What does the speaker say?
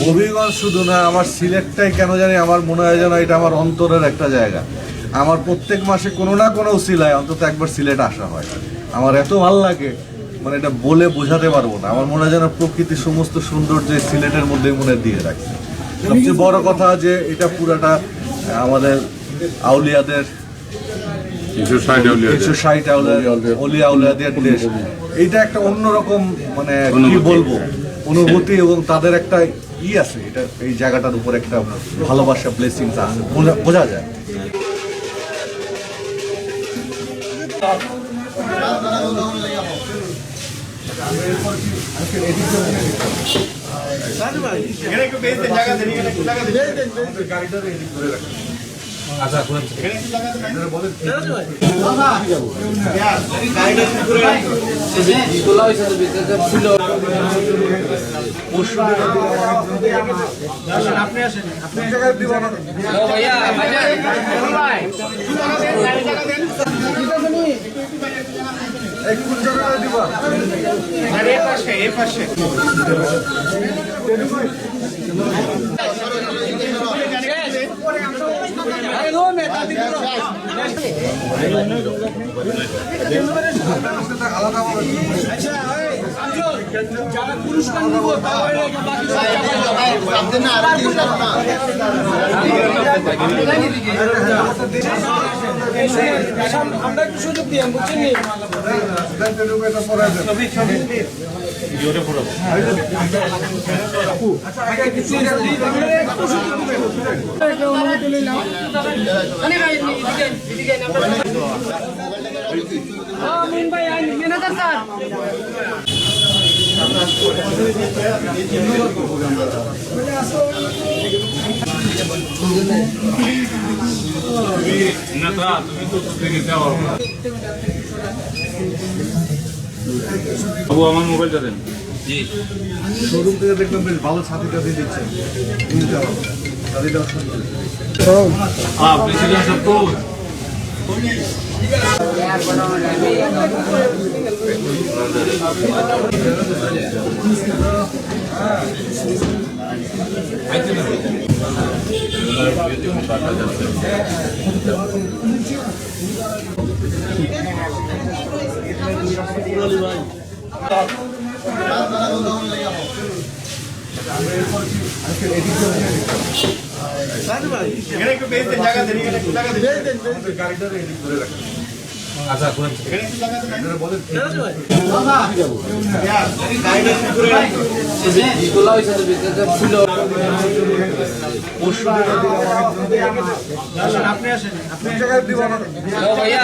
হবিগঞ্জ শুধু না, আমার সিলেটটাই কেন জানি আমার মনে হয় যেন এটা আমার অন্তরের একটা জায়গা। আমার প্রত্যেক মাসে কোনো না কোনো উসিলায় অন্তত একবার সিলেট আসা হয়। আমার এত ভালো লাগে, মানে এটা বলে বোঝাতে পারবো না। আমার মনে হয় যেন প্রকৃতির সমস্ত সৌন্দর্য সিলেটের মধ্যে মনে দিয়ে রাখছে। সবচেয়ে বড় কথা যে এটা পুরাটা আমাদের আউলিয়াদের 160 অলিয়া আউলিয়াদের দেশ। এইটা একটা অন্যরকম, মানে কি বলবো, অনুভূতি, এবং তাদের একটা আছে, এটা এই জায়গাটার উপর একটা ভালোবাসা, ব্লেসিংস আছে, বোঝা যায়। আচ্ছা, আপনি আসেন, আপনি দিব না ভাইয়া, কোন জায়গায় দিবা? এই পাশে, এই পাশে। যারা পুরস্কার নিব আমরা একটু সুযোগ দিই, বুঝছেন? আমার মোবাইলটা দেন। শোরুম থেকে দেখলাম বেশ ভালো ছাতিটা দিয়ে দিচ্ছে। আপনি আসেন, আপনি জায়গায় দিব না ভাইয়া।